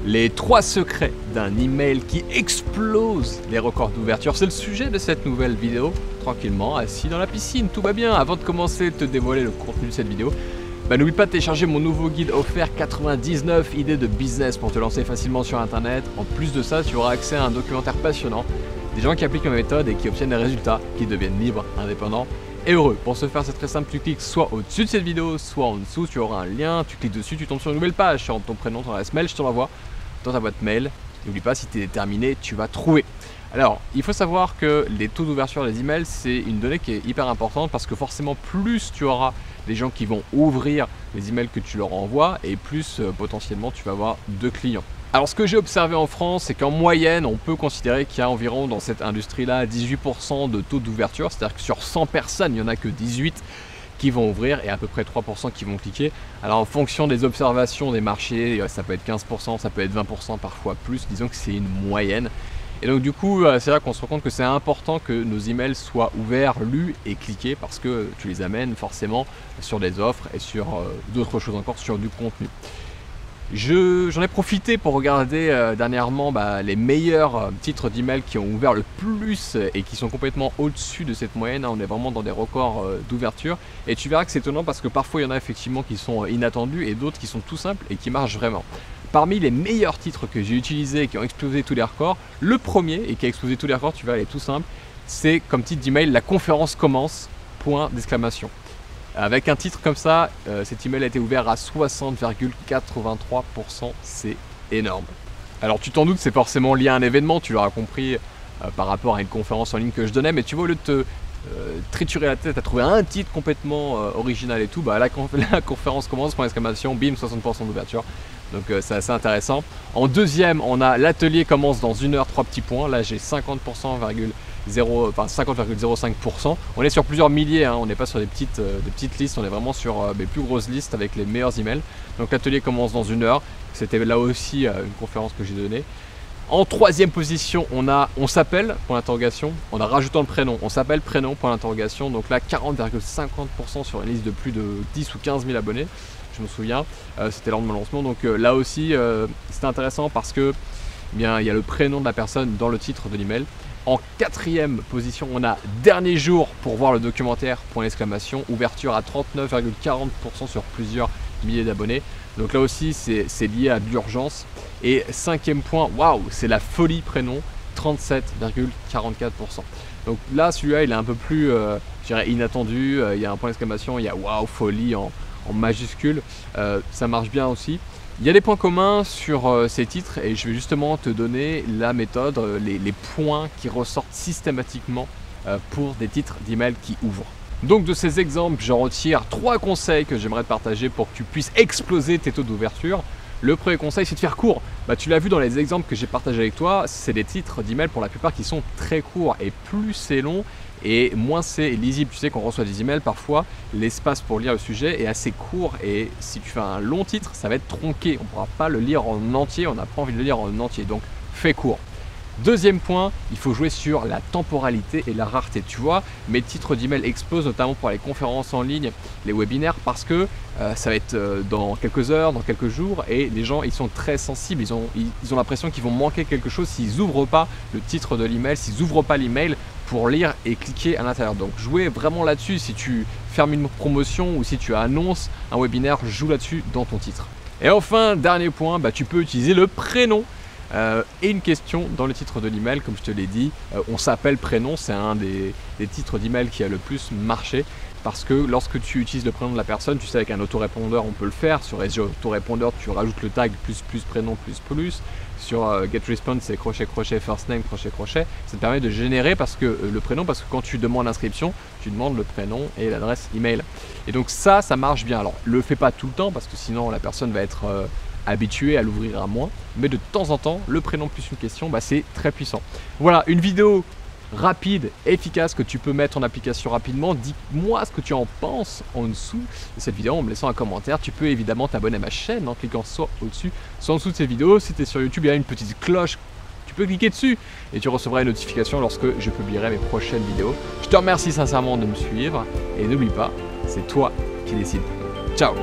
Les 3 secrets d'un email qui explose les records d'ouverture, c'est le sujet de cette nouvelle vidéo. Tranquillement, assis dans la piscine, tout va bien. Avant de commencer de te dévoiler le contenu de cette vidéo, n'oublie pas de télécharger mon nouveau guide offert 99 idées de business pour te lancer facilement sur internet. En plus de ça, tu auras accès à un documentaire passionnant, des gens qui appliquent ma méthode et qui obtiennent des résultats, qui deviennent libres, indépendants et heureux. Pour ce faire, c'est très simple, tu cliques soit au-dessus de cette vidéo, soit en dessous, tu auras un lien, tu cliques dessus, tu tombes sur une nouvelle page, tu rentres ton prénom, ton adresse mail, je te l'envoie dans ta boîte mail. N'oublie pas, si tu es déterminé, tu vas trouver. Alors, il faut savoir que les taux d'ouverture des emails, c'est une donnée qui est hyper importante parce que forcément, plus tu auras des gens qui vont ouvrir les emails que tu leur envoies et plus potentiellement tu vas avoir de clients. Alors, ce que j'ai observé en France, c'est qu'en moyenne, on peut considérer qu'il y a environ dans cette industrie-là 18% de taux d'ouverture, c'est-à-dire que sur 100 personnes, il n'y en a que 18 qui vont ouvrir et à peu près 3% qui vont cliquer. Alors en fonction des observations des marchés, ça peut être 15%, ça peut être 20%, parfois plus, disons que c'est une moyenne. Et donc du coup, c'est là qu'on se rend compte que c'est important que nos emails soient ouverts, lus et cliqués parce que tu les amènes forcément sur des offres et sur d'autres choses encore, sur du contenu. J'en ai profité pour regarder dernièrement les meilleurs titres d'email qui ont ouvert le plus et qui sont complètement au-dessus de cette moyenne. On est vraiment dans des records d'ouverture et tu verras que c'est étonnant parce que parfois il y en a effectivement qui sont inattendus et d'autres qui sont tout simples et qui marchent vraiment. Parmi les meilleurs titres que j'ai utilisés et qui ont explosé tous les records, le premier et qui a explosé tous les records, tu vas aller tout simple, c'est comme titre d'email: la conférence commence, point d'exclamation. Avec un titre comme ça, cet email a été ouvert à 60,83%, c'est énorme. Alors tu t'en doutes, c'est forcément lié à un événement, tu l'auras compris par rapport à une conférence en ligne que je donnais, mais tu vois, au lieu de te triturer la tête à trouver un titre complètement original et tout, la conférence commence, point d'exclamation, bim, 60% d'ouverture. Donc c'est assez intéressant. En deuxième, on a l'atelier commence dans 1 heure, 3 petits points. Là j'ai 50,05%. On est sur plusieurs milliers, on n'est pas sur des petites listes, on est vraiment sur les plus grosses listes avec les meilleurs emails. Donc l'atelier commence dans 1 heure. C'était là aussi une conférence que j'ai donnée. En troisième position, on s'appelle, point d'interrogation, en rajoutant le prénom. On s'appelle prénom, point d'interrogation. Donc là, 40,50% sur une liste de plus de 10 ou 15 000 abonnés. Je me souviens, c'était lors de mon lancement. Donc là aussi, c'était intéressant parce que il y a le prénom de la personne dans le titre de l'email. En quatrième position, on a dernier jour pour voir le documentaire, point d'exclamation, ouverture à 39,40% sur plusieurs milliers d'abonnés. Donc là aussi, c'est lié à l'urgence. Et cinquième point, waouh, c'est la folie prénom, 37,44%. Donc là, celui-là, il est un peu plus, je dirais, inattendu. Il y a un point d'exclamation, il y a waouh, folie en majuscule. Ça marche bien aussi. Il y a des points communs sur ces titres et je vais justement te donner la méthode, les points qui ressortent systématiquement pour des titres d'email qui ouvrent. Donc de ces exemples, j'en retire 3 conseils que j'aimerais te partager pour que tu puisses exploser tes taux d'ouverture. Le premier conseil, c'est de faire court. Tu l'as vu dans les exemples que j'ai partagés avec toi, c'est des titres d'email pour la plupart qui sont très courts et plus c'est long et moins c'est lisible. Tu sais qu'on reçoit des emails, parfois l'espace pour lire le sujet est assez court et si tu fais un long titre, ça va être tronqué. On ne pourra pas le lire en entier, on n'a pas envie de le lire en entier, donc fais court. Deuxième point, il faut jouer sur la temporalité et la rareté. Tu vois, mes titres d'email explosent notamment pour les conférences en ligne, les webinaires, parce que ça va être dans quelques heures, dans quelques jours, et les gens ils sont très sensibles, ils ont l'impression qu'ils vont manquer quelque chose s'ils n'ouvrent pas le titre de l'email, s'ils n'ouvrent pas l'email pour lire et cliquer à l'intérieur. Donc jouez vraiment là-dessus. Si tu fermes une promotion ou si tu annonces un webinaire, joue là-dessus dans ton titre. Et enfin, dernier point, tu peux utiliser le prénom. Et une question dans le titre de l'email, comme je te l'ai dit, on s'appelle prénom, c'est un des titres d'email qui a le plus marché parce que lorsque tu utilises le prénom de la personne, tu sais, avec un autorépondeur on peut le faire. Sur SG autorépondeur, tu rajoutes le tag plus prénom plus. Sur GetResponse, c'est crochet first name crochet. Ça te permet de générer parce que quand tu demandes l'inscription, tu demandes le prénom et l'adresse email. Et donc ça marche bien. Alors le fais pas tout le temps parce que sinon la personne va être habitué à l'ouvrir à moins, mais de temps en temps, le prénom plus une question, c'est très puissant. Voilà, une vidéo rapide, efficace que tu peux mettre en application rapidement. Dis-moi ce que tu en penses en dessous de cette vidéo en me laissant un commentaire. Tu peux évidemment t'abonner à ma chaîne en cliquant soit au-dessus, soit en dessous de cette vidéo. Si tu es sur YouTube, il y a une petite cloche. Tu peux cliquer dessus et tu recevras une notification lorsque je publierai mes prochaines vidéos. Je te remercie sincèrement de me suivre et n'oublie pas, c'est toi qui décides. Ciao!